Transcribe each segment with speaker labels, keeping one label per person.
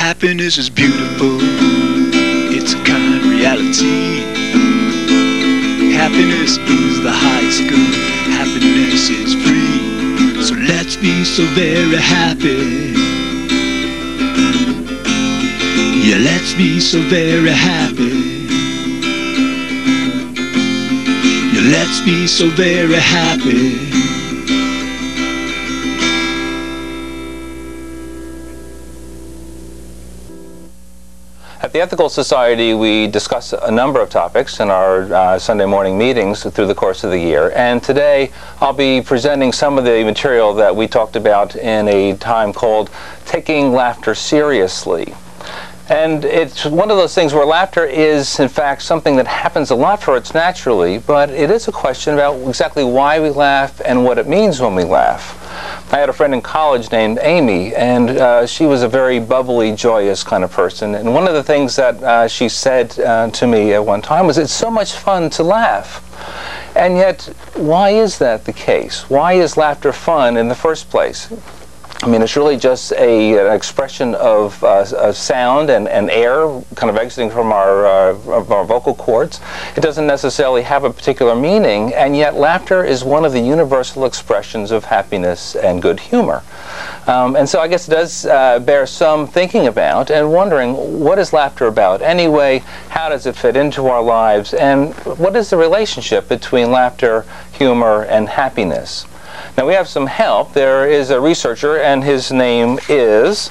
Speaker 1: Happiness is beautiful, it's a kind reality. Happiness is the highest good, happiness is free. So let's be so very happy. Yeah, let's be so very happy. Yeah, let's be so very happy.
Speaker 2: At the Ethical Society, we discuss a number of topics in our Sunday morning meetings through the course of the year. And today, I'll be presenting some of the material that we talked about in a time called Taking Laughter Seriously. And it's one of those things where laughter is, in fact, something that happens a lot for us naturally, but it is a question about exactly why we laugh and what it means when we laugh. I had a friend in college named Amy, and she was a very bubbly, joyous kind of person. And one of the things that she said to me at one time was, "It's so much fun to laugh." And yet, why is that the case? Why is laughter fun in the first place? I mean, it's really just an expression of sound and air kind of exiting from our vocal cords. It doesn't necessarily have a particular meaning, and yet laughter is one of the universal expressions of happiness and good humor. And so I guess it does bear some thinking about and wondering, what is laughter about anyway? How does it fit into our lives? And what is the relationship between laughter, humor, and happiness? Now, we have some help. There is a researcher, and his name is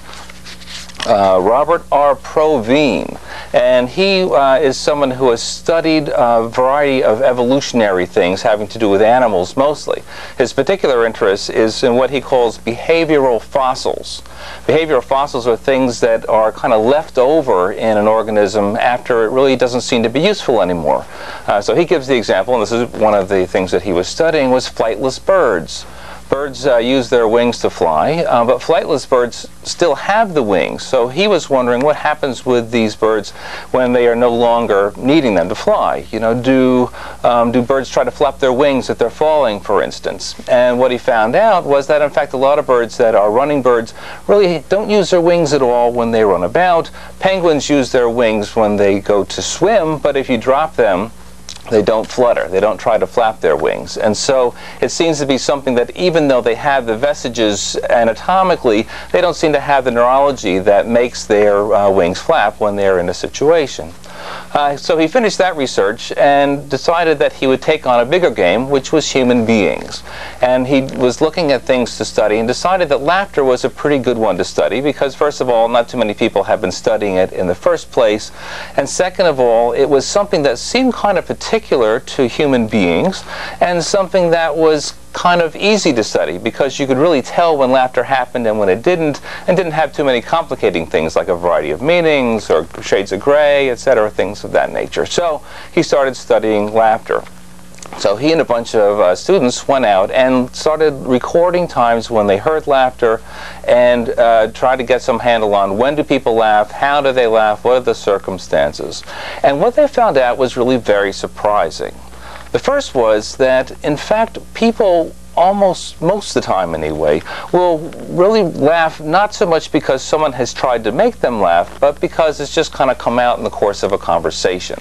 Speaker 2: Robert R. Provine. And he is someone who has studied a variety of evolutionary things having to do with animals mostly. His particular interest is in what he calls behavioral fossils. Behavioral fossils are things that are kind of left over in an organism after it really doesn't seem to be useful anymore. So he gives the example, and this is one of the things that he was studying, was flightless birds. Birds use their wings to fly, but flightless birds still have the wings. So he was wondering what happens with these birds when they are no longer needing them to fly. You know, do birds try to flap their wings if they're falling, for instance? And what he found out was that, in fact, a lot of birds that are running birds really don't use their wings at all when they run about. Penguins use their wings when they go to swim, but if you drop them, they don't flutter. They don't try to flap their wings. And so it seems to be something that even though they have the vestiges anatomically, they don't seem to have the neurology that makes their wings flap when they're in a situation. So he finished that research and decided that he would take on a bigger game, which was human beings. And he was looking at things to study and decided that laughter was a pretty good one to study because, first of all, not too many people have been studying it in the first place. And second of all, it was something that seemed kind of particular to human beings and something that was kind of easy to study because you could really tell when laughter happened and when it didn't, and didn't have too many complicating things like a variety of meanings or shades of gray, etc., things of that nature. So he started studying laughter. So he and a bunch of students went out and started recording times when they heard laughter and tried to get some handle on when do people laugh, how do they laugh, what are the circumstances. And what they found out was really very surprising. The first was that, in fact, people most of the time anyway, will really laugh not so much because someone has tried to make them laugh, but because it's just kind of come out in the course of a conversation.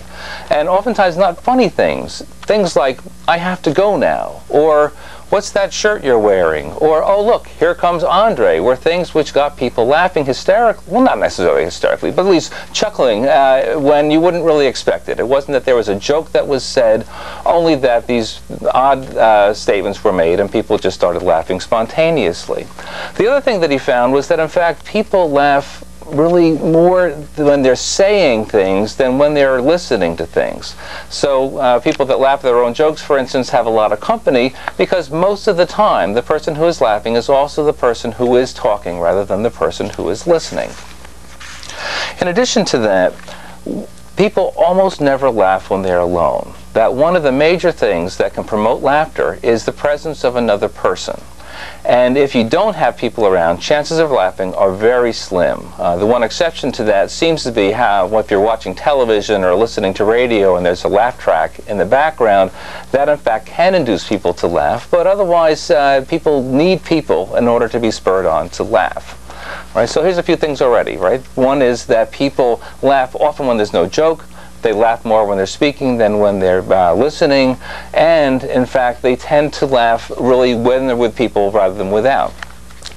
Speaker 2: And oftentimes not funny things. Things like, "I have to go now," or "What's that shirt you're wearing?" or "Oh, look, here comes Andre," were things which got people laughing hysterically, well, not necessarily hysterically, but at least chuckling when you wouldn't really expect it. It wasn't that there was a joke that was said, only that these odd statements were made and people just started laughing spontaneously. The other thing that he found was that, in fact, people laugh really more when they're saying things than when they're listening to things. So people that laugh at their own jokes, for instance, have a lot of company because most of the time the person who is laughing is also the person who is talking rather than the person who is listening. In addition to that, people almost never laugh when they're alone. That one of the major things that can promote laughter is the presence of another person. And if you don't have people around, chances of laughing are very slim. The one exception to that seems to be how, if you're watching television or listening to radio and there's a laugh track in the background, that in fact can induce people to laugh, but otherwise people need people in order to be spurred on to laugh. right? So here's a few things already, right? One is that people laugh often when there's no joke. They laugh more when they're speaking than when they're listening. And in fact, they tend to laugh really when they're with people rather than without.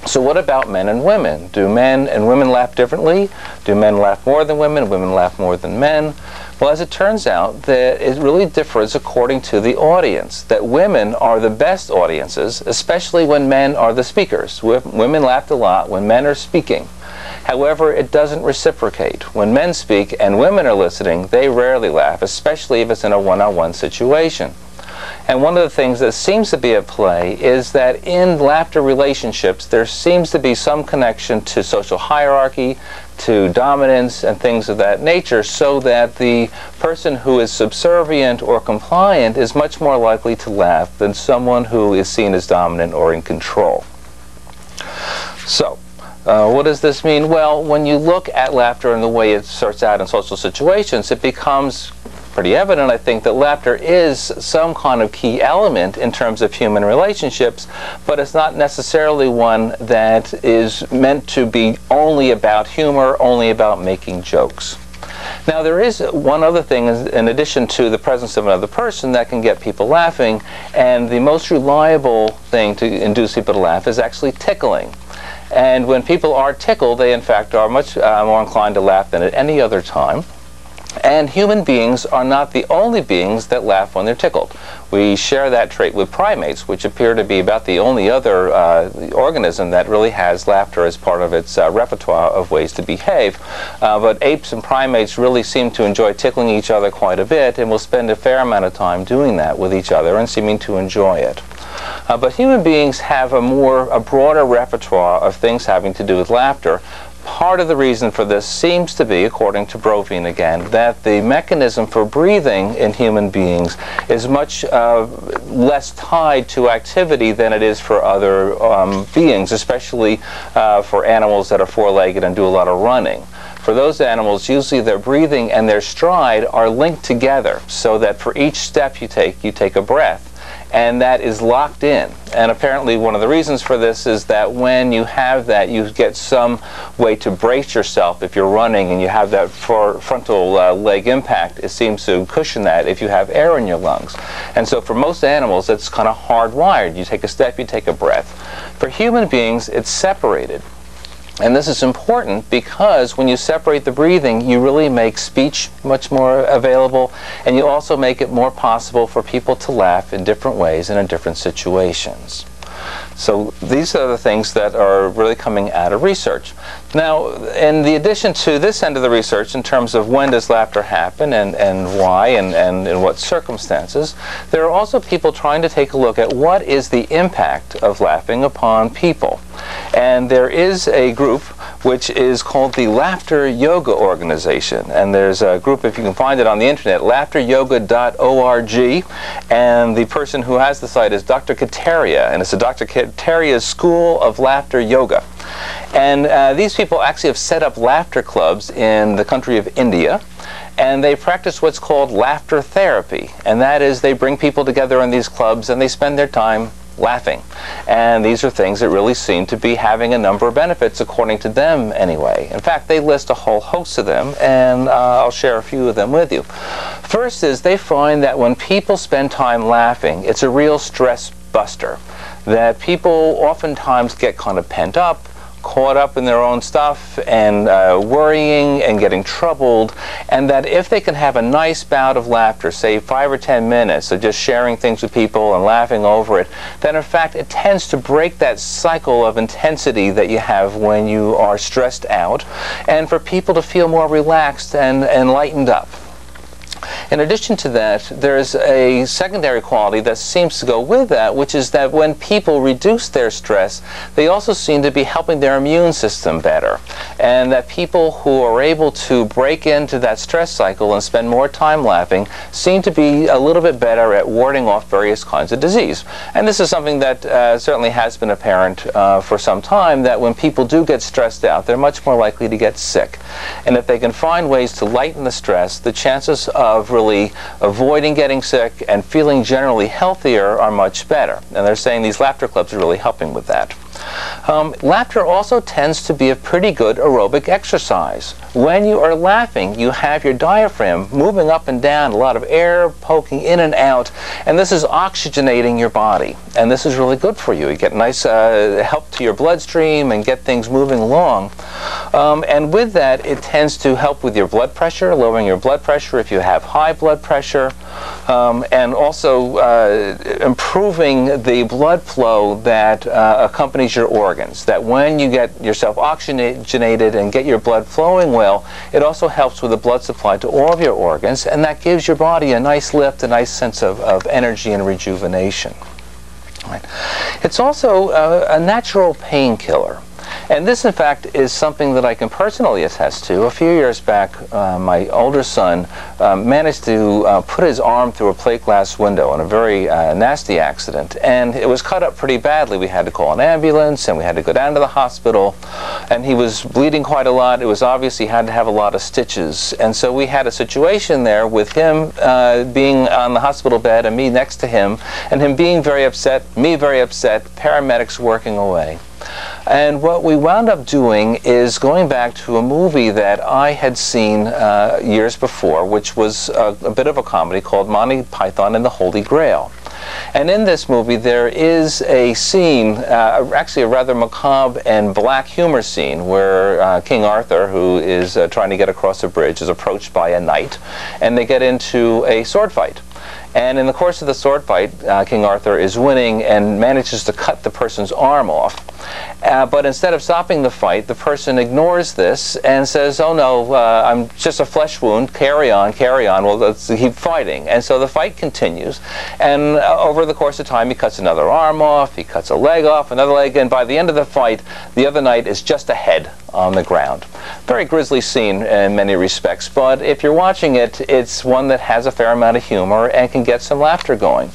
Speaker 2: So what about men and women? Do men and women laugh differently? Do men laugh more than women? Women laugh more than men? Well, as it turns out, that it really differs according to the audience. That women are the best audiences, especially when men are the speakers. Women laugh a lot when men are speaking. However, it doesn't reciprocate. When men speak and women are listening, they rarely laugh, especially if it's in a one-on-one situation. And one of the things that seems to be at play is that in laughter relationships, there seems to be some connection to social hierarchy, to dominance, and things of that nature, so that the person who is subservient or compliant is much more likely to laugh than someone who is seen as dominant or in control. So, what does this mean? Well, when you look at laughter and the way it starts out in social situations, it becomes pretty evident, I think, that laughter is some kind of key element in terms of human relationships, but it's not necessarily one that is meant to be only about humor, only about making jokes. Now, there is one other thing in addition to the presence of another person that can get people laughing, and the most reliable thing to induce people to laugh is actually tickling. And when people are tickled, they in fact are much more inclined to laugh than at any other time. And human beings are not the only beings that laugh when they're tickled. We share that trait with primates, which appear to be about the only other organism that really has laughter as part of its repertoire of ways to behave. But apes and primates really seem to enjoy tickling each other quite a bit, and will spend a fair amount of time doing that with each other and seeming to enjoy it. But human beings have a broader repertoire of things having to do with laughter. Part of the reason for this seems to be, according to Brovine again, that the mechanism for breathing in human beings is much less tied to activity than it is for other beings, especially for animals that are four-legged and do a lot of running. For those animals, usually their breathing and their stride are linked together, so that for each step you take a breath. And that is locked in. And apparently one of the reasons for this is that when you have that, you get some way to brace yourself if you're running and you have that frontal leg impact. It seems to cushion that if you have air in your lungs. And so for most animals, it's kind of hardwired. You take a step, you take a breath. For human beings, it's separated. And this is important because when you separate the breathing, you really make speech much more available, and you also make it more possible for people to laugh in different ways and in different situations. So these are the things that are really coming out of research. Now, in the addition to this end of the research, in terms of when does laughter happen and why and in what circumstances, there are also people trying to take a look at what is the impact of laughing upon people. And there is a group which is called the Laughter Yoga Organization. And there's a group, if you can find it on the internet, laughteryoga.org. And the person who has the site is Dr. Kataria, and it's a Dr. Kataria's School of Laughter Yoga. And these people actually have set up laughter clubs in the country of India. And they practice what's called laughter therapy. And that is, they bring people together in these clubs and they spend their time laughing. And these are things that really seem to be having a number of benefits, according to them anyway. In fact, they list a whole host of them, and I'll share a few of them with you. First is they find that when people spend time laughing, it's a real stress buster. That people oftentimes get kind of pent up, caught up in their own stuff and worrying and getting troubled, and that if they can have a nice bout of laughter, say 5 or 10 minutes of just sharing things with people and laughing over it, then in fact it tends to break that cycle of intensity that you have when you are stressed out, and for people to feel more relaxed and lightened up. In addition to that, there's a secondary quality that seems to go with that, which is that when people reduce their stress, they also seem to be helping their immune system better. And that people who are able to break into that stress cycle and spend more time laughing seem to be a little bit better at warding off various kinds of disease. And this is something that certainly has been apparent for some time, that when people do get stressed out, they're much more likely to get sick. And if they can find ways to lighten the stress, the chances of really avoiding getting sick and feeling generally healthier are much better. And they're saying these laughter clubs are really helping with that. Laughter also tends to be a pretty good aerobic exercise. When you are laughing, you have your diaphragm moving up and down, a lot of air poking in and out, and this is oxygenating your body. And this is really good for you. You get nice help to your bloodstream and get things moving along. And with that, it tends to help with your blood pressure, lowering your blood pressure if you have high blood pressure, and also improving the blood flow that accompanies your organs. That when you get yourself oxygenated and get your blood flowing well, it also helps with the blood supply to all of your organs, and that gives your body a nice lift, a nice sense of energy and rejuvenation. Right. It's also a natural painkiller. And this, in fact, is something that I can personally attest to. A few years back, my older son managed to put his arm through a plate glass window in a very nasty accident, and it was cut up pretty badly. We had to call an ambulance, and we had to go down to the hospital, and he was bleeding quite a lot. It was obvious he had to have a lot of stitches, and so we had a situation there with him being on the hospital bed and me next to him, and him being very upset, me very upset, paramedics working away. And what we wound up doing is going back to a movie that I had seen years before, which was a bit of a comedy called Monty Python and the Holy Grail. And in this movie there is a scene, actually a rather macabre and black humor scene, where King Arthur, who is trying to get across a bridge, is approached by a knight, and they get into a sword fight. And in the course of the sword fight, King Arthur is winning and manages to cut the person's arm off. But instead of stopping the fight, the person ignores this and says, "Oh no, I'm just a flesh wound, carry on, well, let's keep fighting." And so the fight continues, and over the course of time he cuts another arm off, he cuts a leg off, another leg, and by the end of the fight, the other knight is just a head on the ground. Very grisly scene in many respects, but if you're watching it, it's one that has a fair amount of humor and can get some laughter going.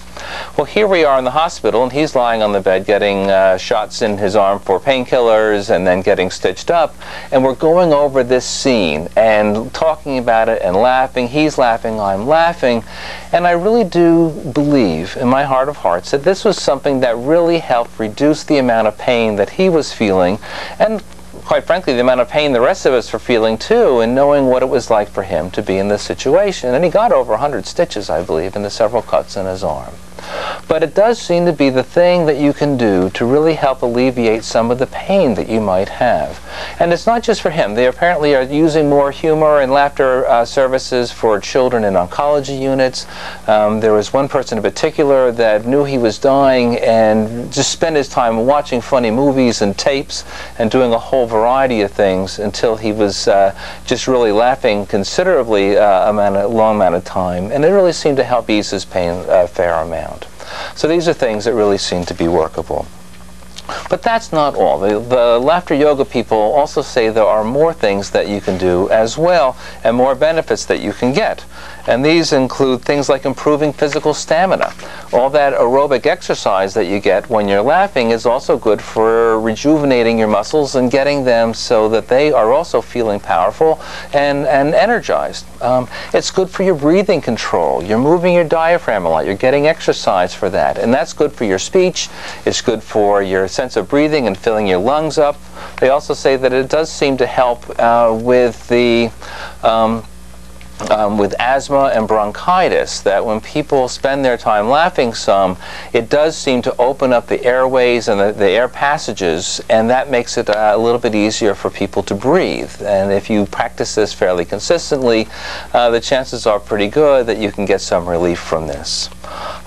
Speaker 2: Well, here we are in the hospital, and he's lying on the bed getting shots in his arm for painkillers and then getting stitched up, and we're going over this scene and talking about it and laughing. He's laughing, I'm laughing, and I really do believe in my heart of hearts that this was something that really helped reduce the amount of pain that he was feeling, and quite frankly, the amount of pain the rest of us were feeling too, and knowing what it was like for him to be in this situation. And he got over 100 stitches, I believe, and the several cuts in his arm. But it does seem to be the thing that you can do to really help alleviate some of the pain that you might have. And it's not just for him. They apparently are using more humor and laughter services for children in oncology units. There was one person in particular that knew he was dying and just spent his time watching funny movies and tapes and doing a whole variety of things until he was just really laughing considerably long amount of time. And it really seemed to help ease his pain a fair amount. So these are things that really seem to be workable. But that's not all. The laughter yoga people also say there are more things that you can do as well, and more benefits that you can get. And these include things like improving physical stamina. All that aerobic exercise that you get when you're laughing is also good for rejuvenating your muscles and getting them so that they are also feeling powerful and energized. It's good for your breathing control. You're moving your diaphragm a lot. You're getting exercise for that. And that's good for your speech. It's good for your sense of breathing and filling your lungs up. They also say that it does seem to help with the with asthma and bronchitis, that when people spend their time laughing some, it does seem to open up the airways and the air passages, and that makes it a little bit easier for people to breathe. And if you practice this fairly consistently, the chances are pretty good that you can get some relief from this.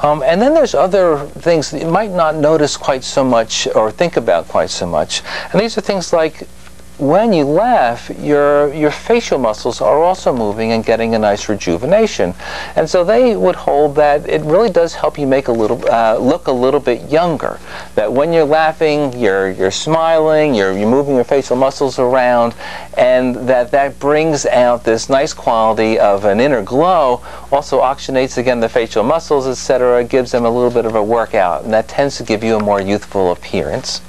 Speaker 2: And then there's other things that you might not notice quite so much or think about quite so much, and these are things like when you laugh, your facial muscles are also moving and getting a nice rejuvenation. And so they would hold that it really does help you make look a little bit younger. That when you're laughing, you're smiling, you're moving your facial muscles around, and that brings out this nice quality of an inner glow, also oxygenates again the facial muscles, etc., gives them a little bit of a workout, and that tends to give you a more youthful appearance.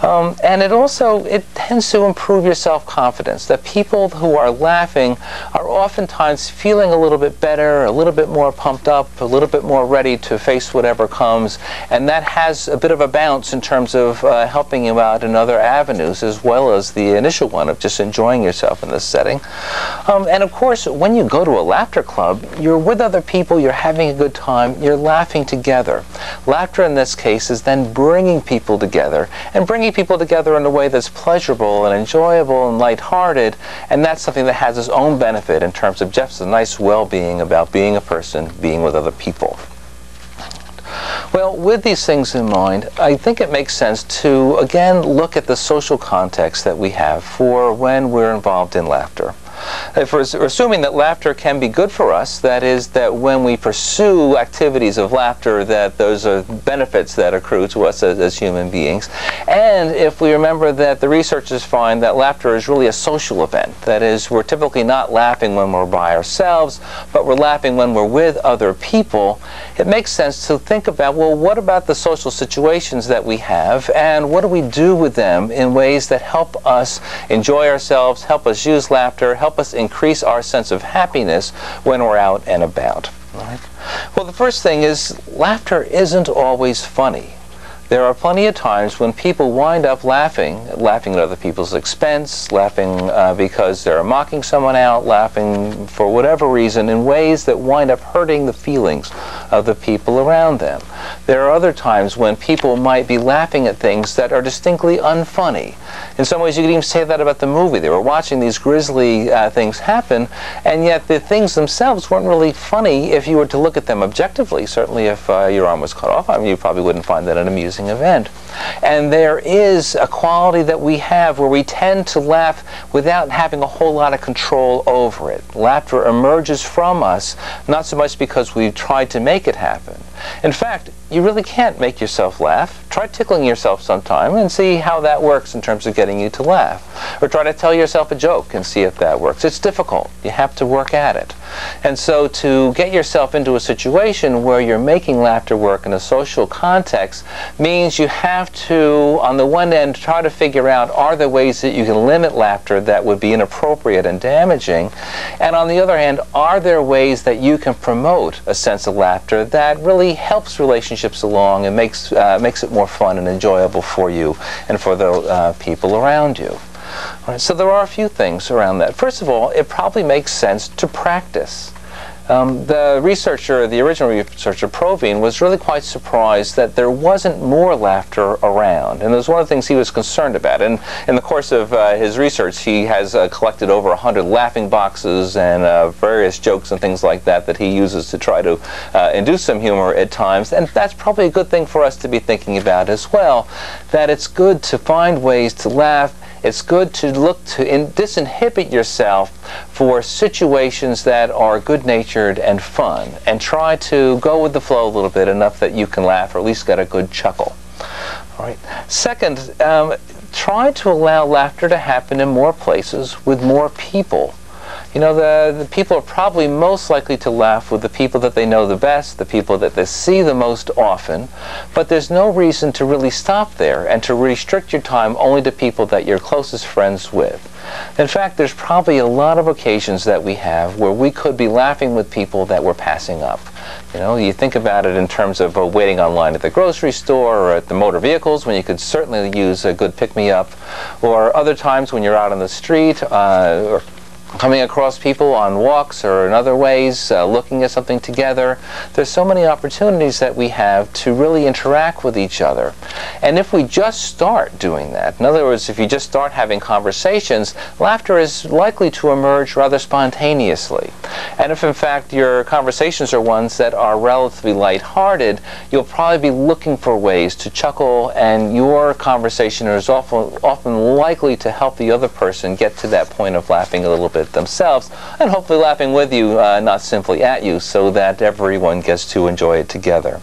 Speaker 2: And it tends to improve your self-confidence. That people who are laughing are oftentimes feeling a little bit better, a little bit more pumped up, a little bit more ready to face whatever comes, and that has a bit of a bounce in terms of helping you out in other avenues, as well as the initial one of just enjoying yourself in this setting. And of course, when you go to a laughter club, you're with other people, you're having a good time, you're laughing together. Laughter in this case is then bringing people together, and bringing people together in a way that's pleasurable and enjoyable and lighthearted, and that's something that has its own benefit in terms of just a nice well-being about being a person, being with other people. Well, with these things in mind, I think it makes sense to, again, look at the social context that we have for when we're involved in laughter. If we're assuming that laughter can be good for us, that is, that when we pursue activities of laughter, that those are benefits that accrue to us as human beings. And if we remember that the researchers find that laughter is really a social event, that is, we're typically not laughing when we're by ourselves, but we're laughing when we're with other people, it makes sense to think about, well, what about the social situations that we have, and what do we do with them in ways that help us enjoy ourselves, help us use laughter, help us increase our sense of happiness when we're out and about. Right? Well, the first thing is laughter isn't always funny. There are plenty of times when people wind up laughing at other people's expense, laughing because they're mocking someone out, laughing for whatever reason in ways that wind up hurting the feelings of the people around them. There are other times when people might be laughing at things that are distinctly unfunny. In some ways, you could even say that about the movie. They were watching these grisly things happen, and yet the things themselves weren't really funny if you were to look at them objectively. Certainly if your arm was cut off, I mean, you probably wouldn't find that an amusing event. And there is a quality that we have where we tend to laugh without having a whole lot of control over it. Laughter emerges from us, not so much because we've tried to make it happen. In fact, you really can't make yourself laugh. Try tickling yourself sometime and see how that works in terms of getting you to laugh. Or try to tell yourself a joke and see if that works. It's difficult. You have to work at it. And so to get yourself into a situation where you're making laughter work in a social context means you have to, on the one end, try to figure out, are there ways that you can limit laughter that would be inappropriate and damaging? And on the other hand, are there ways that you can promote a sense of laughter that really helps relationships along and makes it more fun and enjoyable for you and for the people around you? All right, so there are a few things around that. First of all, it probably makes sense to practice. The original researcher, Provine, was really quite surprised that there wasn't more laughter around. And it was one of the things he was concerned about. And in the course of his research, he has collected over 100 laughing boxes and various jokes and things like that he uses to try to induce some humor at times. And that's probably a good thing for us to be thinking about as well, that it's good to find ways to laugh. It's good to look to disinhibit yourself for situations that are good-natured and fun, and try to go with the flow a little bit, enough that you can laugh or at least get a good chuckle. All right. Second, try to allow laughter to happen in more places with more people. You know, the people are probably most likely to laugh with the people that they know the best, the people that they see the most often, but there's no reason to really stop there and to restrict your time only to people that you're closest friends with. In fact, there's probably a lot of occasions that we have where we could be laughing with people that we're passing up. You know, you think about it in terms of waiting online at the grocery store or at the motor vehicles, when you could certainly use a good pick-me-up, or other times when you're out on the street or coming across people on walks or in other ways, looking at something together. There's so many opportunities that we have to really interact with each other. And if we just start doing that, in other words, if you just start having conversations, laughter is likely to emerge rather spontaneously. And if in fact your conversations are ones that are relatively lighthearted, you'll probably be looking for ways to chuckle, and your conversation is often likely to help the other person get to that point of laughing a little bit themselves, and hopefully laughing with you, not simply at you, so that everyone gets to enjoy it together.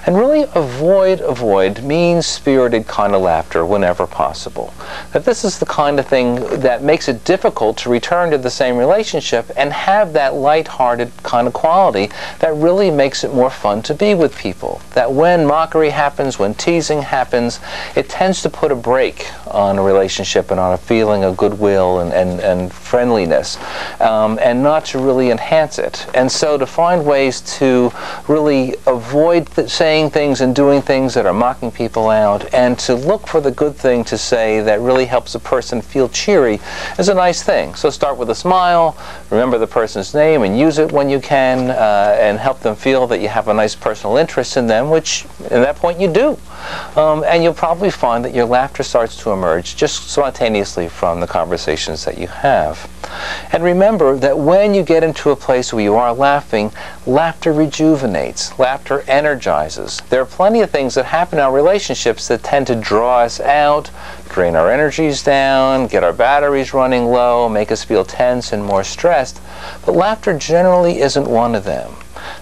Speaker 2: And really avoid mean-spirited kind of laughter whenever possible. That this is the kind of thing that makes it difficult to return to the same relationship and have that light-hearted kind of quality that really makes it more fun to be with people. That when mockery happens, when teasing happens, it tends to put a brake on a relationship and on a feeling of goodwill and friendliness, and not to really enhance it. And so to find ways to really avoid saying things and doing things that are mocking people out, and to look for the good thing to say that really helps a person feel cheery is a nice thing. So start with a smile, remember the person's name and use it when you can, and help them feel that you have a nice personal interest in them, which at that point you do. And you'll probably find that your laughter starts to emerge just spontaneously from the conversations that you have. And remember that when you get into a place where you are laughing, laughter rejuvenates, laughter energizes. There are plenty of things that happen in our relationships that tend to draw us out, drain our energies down, get our batteries running low, make us feel tense and more stressed, but laughter generally isn't one of them.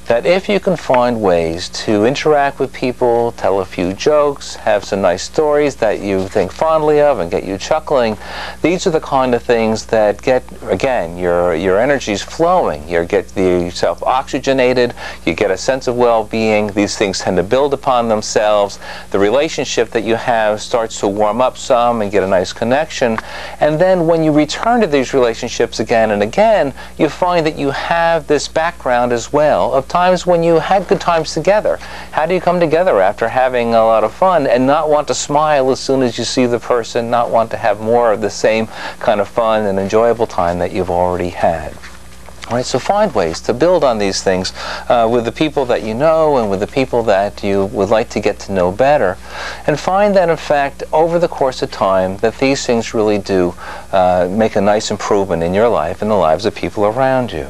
Speaker 2: That if you can find ways to interact with people, tell a few jokes, have some nice stories that you think fondly of and get you chuckling, these are the kind of things that get, again, your energies flowing. You get yourself oxygenated, you get a sense of well-being, these things tend to build upon themselves, the relationship that you have starts to warm up some and get a nice connection, and then when you return to these relationships again and again, you find that you have this background as well of times when you had good times together. How do you come together after having a lot of fun and not want to smile as soon as you see the person, not want to have more of the same kind of fun and enjoyable time that you've already had? All right, so find ways to build on these things with the people that you know and with the people that you would like to get to know better, and find that in fact over the course of time that these things really do make a nice improvement in your life and the lives of people around you.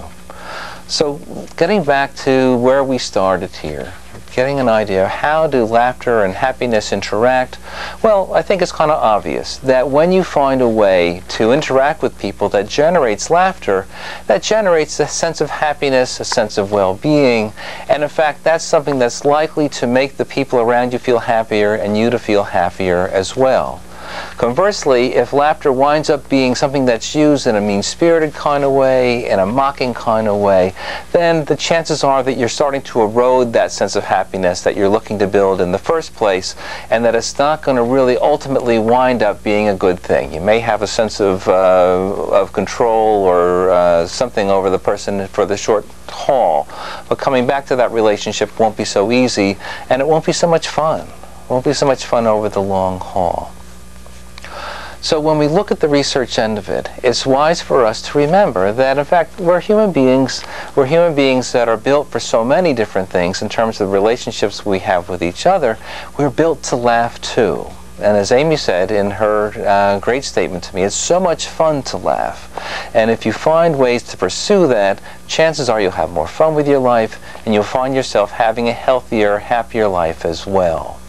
Speaker 2: So getting back to where we started here, getting an idea of how do laughter and happiness interact, well, I think it's kind of obvious that when you find a way to interact with people that generates laughter, that generates a sense of happiness, a sense of well-being, and in fact that's something that's likely to make the people around you feel happier and you to feel happier as well. Conversely, if laughter winds up being something that's used in a mean-spirited kind of way, in a mocking kind of way, then the chances are that you're starting to erode that sense of happiness that you're looking to build in the first place, and that it's not going to really ultimately wind up being a good thing. You may have a sense of control or something over the person for the short haul, but coming back to that relationship won't be so easy, and it won't be so much fun. It won't be so much fun over the long haul. So when we look at the research end of it, it's wise for us to remember that in fact we're human beings that are built for so many different things in terms of the relationships we have with each other. We're built to laugh too. And as Amy said in her great statement to me, it's so much fun to laugh. And if you find ways to pursue that, chances are you'll have more fun with your life and you'll find yourself having a healthier, happier life as well.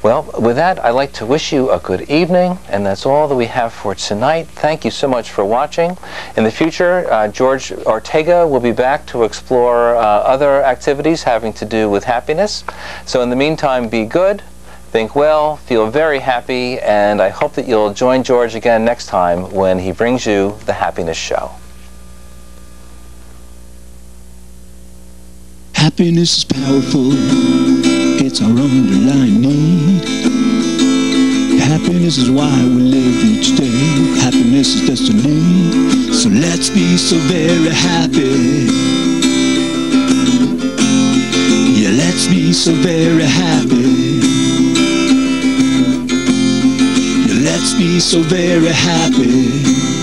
Speaker 2: Well, with that, I'd like to wish you a good evening, and that's all that we have for tonight. Thank you so much for watching. In the future, George Ortega will be back to explore other activities having to do with happiness. So in the meantime, be good, think well, feel very happy, and I hope that you'll join George again next time when he brings you the Happiness Show.
Speaker 1: Happiness is powerful, it's our underlying need. Happiness is why we live each day. Happiness is destiny, so let's be so very happy. Yeah, let's be so very happy. Yeah, let's be so very happy.